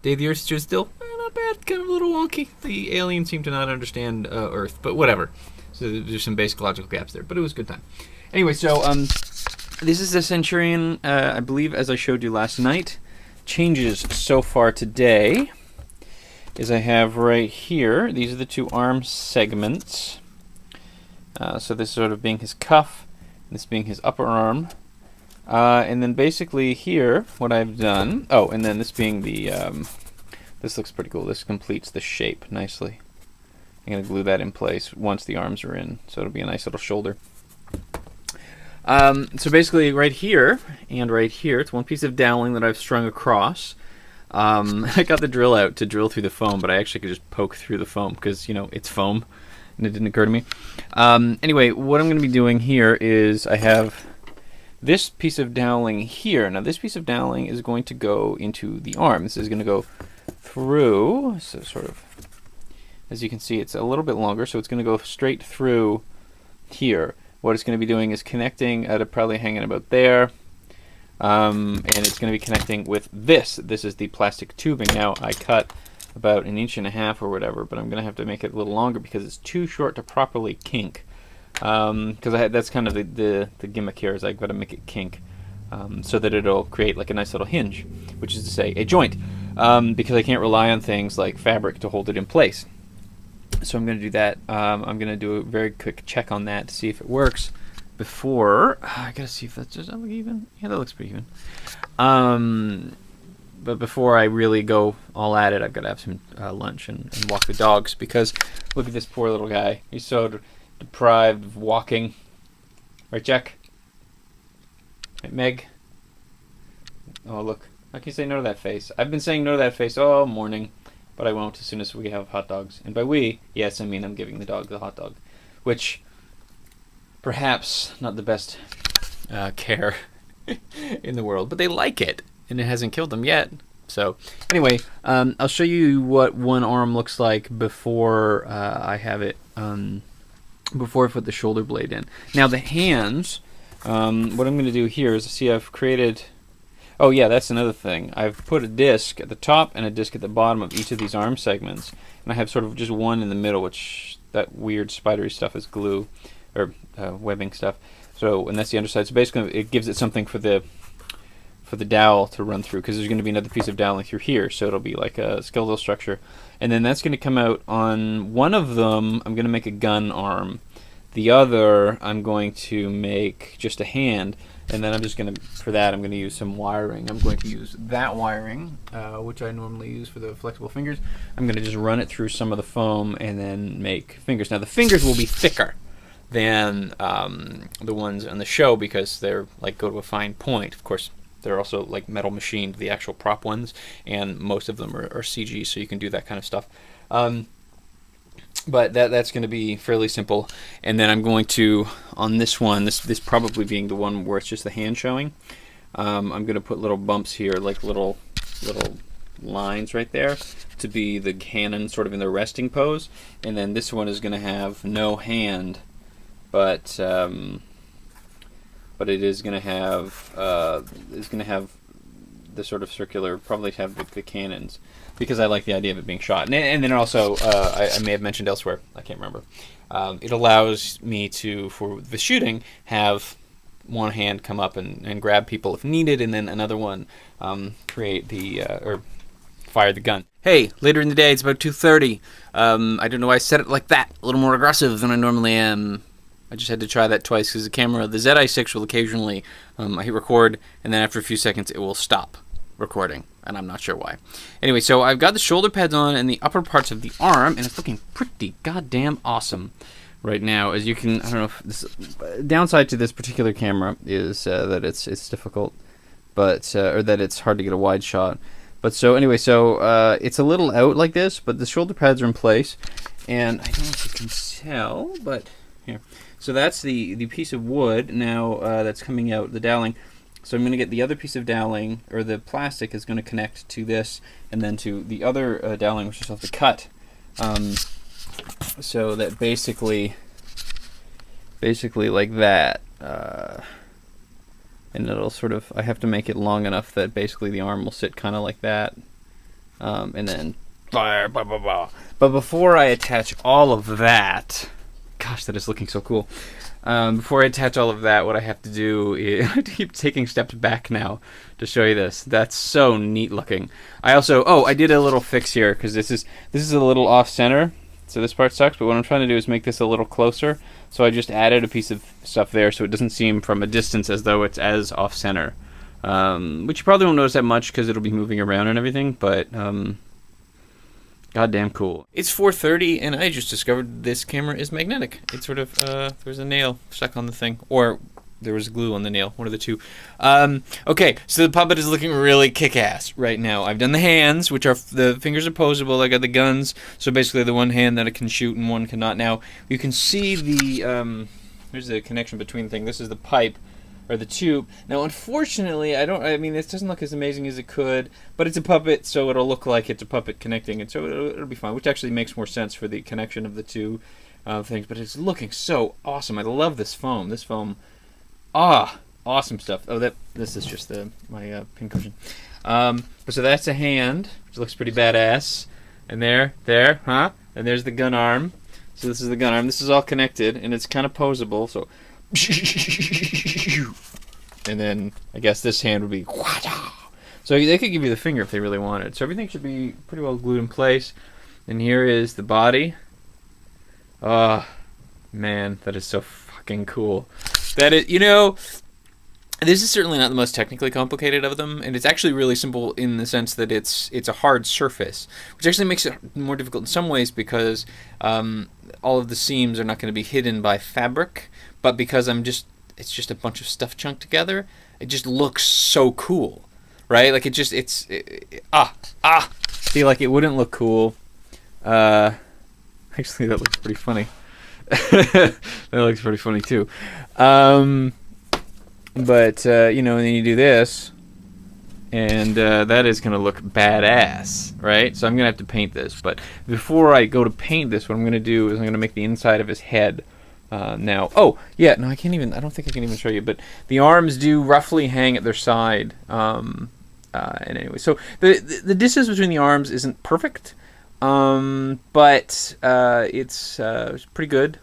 Day of the Earth stood still. Not bad, kind of a little wonky. The aliens seem to not understand Earth, but whatever. So there's some basic logical gaps there, but it was a good time. Anyway, so this is the Centurion, I believe, as I showed you last night. Changes so far today is I have right here, these are the two arm segments. So this sort of being his cuff, this being his upper arm. And then basically here, what I've done, oh, and then this being the, this looks pretty cool. This completes the shape nicely. I'm going to glue that in place once the arms are in, so it'll be a nice little shoulder. So basically right here and right here, it's one piece of doweling that I've strung across. I got the drill out to drill through the foam, but I actually could just poke through the foam because, you know, it's foam, and it didn't occur to me. Anyway, what I'm going to be doing here is I have this piece of doweling here. Now this piece of doweling is going to go into the arm. This is going to go through, so sort of, as you can see, it's a little bit longer, so it's going to go straight through here. What it's going to be doing is connecting at probably hanging about there, and it's going to be connecting with this. This is the plastic tubing. Now I cut about 1.5 inches or whatever, but I'm going to have to make it a little longer because it's too short to properly kink. Because that's kind of the gimmick here, is I've got to make it kink so that it'll create like a nice little hinge, which is to say a joint, because I can't rely on things like fabric to hold it in place. So I'm going to do that. I'm going to do a very quick check on that to see if it works before. I got to see if does that look even? Yeah, that looks pretty even. But before I really go all at it, I've got to have some lunch and walk the dogs, because look at this poor little guy. He's so deprived of walking. Right, Jack? Right, Meg? Oh, look. How can you say no to that face? I've been saying no to that face all morning, but I won't as soon as we have hot dogs. And by we, yes, I mean I'm giving the dog the hot dog, which perhaps not the best care in the world, but they like it, and it hasn't killed them yet. So anyway, I'll show you what one arm looks like before I have it, before I put the shoulder blade in. Now the hands, what I'm going to do here is, see, I've created, oh yeah, that's another thing. I've put a disc at the top and a disc at the bottom of each of these arm segments, and I have sort of just one in the middle, which that weird spidery stuff is glue, or webbing stuff. So, and that's the underside. So basically it gives it something for the dowel to run through, because there's going to be another piece of doweling through here, so it'll be like a skeletal structure. And then that's going to come out on one of them. I'm going to make a gun arm. The other, I'm going to make just a hand, and then I'm just going to, for that, I'm going to use some wiring. I'm going to use that wiring, which I normally use for the flexible fingers. I'm going to just run it through some of the foam and then make fingers. Now the fingers will be thicker than the ones on the show, because they're like go to a fine point. Of course, they're also like metal machined, the actual prop ones, and most of them are CG, so you can do that kind of stuff. But that's going to be fairly simple. And then I'm going to, on this one, this probably being the one where it's just the hand showing, I'm going to put little bumps here, like little lines right there, to be the cannon sort of in the resting pose. And then this one is going to have no hand, but it is going to have the sort of circular, probably have the cannons, because I like the idea of it being shot. And then also, I may have mentioned elsewhere, I can't remember, it allows me to, for the shooting, have one hand come up and grab people if needed, and then another one create the, or fire the gun. Hey, later in the day, it's about 2:30. I don't know why I said it like that, a little more aggressive than I normally am. I just had to try that twice, because the camera, the ZI6 will occasionally, I hit record, and then after a few seconds it will stop recording, and I'm not sure why. Anyway, so I've got the shoulder pads on and the upper parts of the arm, and it's looking pretty goddamn awesome right now. As you can, I don't know if this, downside to this particular camera is that it's difficult, but or that it's hard to get a wide shot. But so anyway, so it's a little out like this, but the shoulder pads are in place, and I don't know if you can tell, but here. So that's the piece of wood now that's coming out, the doweling. So I'm going to get the other piece of doweling, or the plastic is going to connect to this, and then to the other doweling, which is off the cut. So that basically like that. And it'll sort of, I have to make it long enough that basically the arm will sit kind of like that. and then blah, blah, blah, blah. But before I attach all of that, gosh, that is looking so cool. Before I attach all of that, what I have to do is I have to keep taking steps back now to show you this. That's so neat looking. I also, I did a little fix here because this is a little off center, so this part sucks. But what I'm trying to do is make this a little closer. So I just added a piece of stuff there, so it doesn't seem from a distance as though it's as off center. Which you probably won't notice that much because it'll be moving around and everything, but goddamn cool. It's 4:30 and I just discovered this camera is magnetic. It's sort of, there's a nail stuck on the thing, or there was glue on the nail, one of the two. Okay, so the puppet is looking really kick-ass right now. I've done the hands, which are, the fingers are posable. I got the guns, so basically the one hand that it can shoot and one cannot. Now, you can see the, here's the connection between the thing. This is the pipe, or the tube. Now, unfortunately, I mean, this doesn't look as amazing as it could, but it's a puppet, so it'll look like it's a puppet connecting, and so it'll be fine, which actually makes more sense for the connection of the two things, but it's looking so awesome. I love this foam. This foam, awesome stuff. Oh, this is just my pincushion. So that's a hand, which looks pretty badass, and there, and there's the gun arm. So this is the gun arm. This is all connected, and it's kind of posable, so and then I guess this hand would be, so they could give you the finger if they really wanted. So everything should be pretty well glued in place. And here is the body. Oh man, that is so fucking cool. That is, this is certainly not the most technically complicated of them, and it's actually really simple in the sense that it's a hard surface, which actually makes it more difficult in some ways because all of the seams are not going to be hidden by fabric, but because it's just a bunch of stuff chunked together, it just looks so cool, right? Like feel like it wouldn't look cool. Actually, that looks pretty funny. That looks pretty funny too. But and then you do this, and that is going to look badass, right? So I'm going to have to paint this. But before I go to paint this, what I'm going to do is I'm going to make the inside of his head now. Oh, yeah, no, I don't think I can even show you. But the arms do roughly hang at their side. And anyway, so the distance between the arms isn't perfect, but it's pretty good.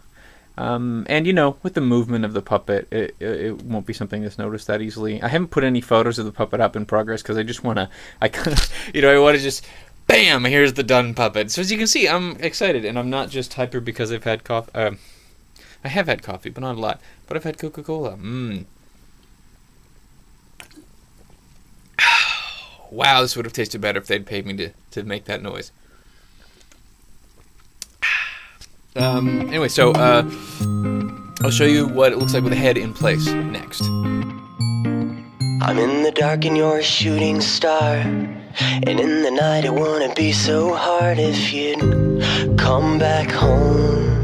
And with the movement of the puppet, it won't be something that's noticed that easily. I haven't put any photos of the puppet up in progress because I just want to, I want to just, bam, here's the done puppet. So as you can see, I'm excited, and I'm not just hyper because I've had coffee. I have had coffee, but not a lot. But I've had Coca-Cola. Wow, this would have tasted better if they'd paid me to make that noise. Anyway, so I'll show you what it looks like with the head in place next. I'm in the dark and you're a shooting star, and in the night it wouldn't be so hard if you'd come back home.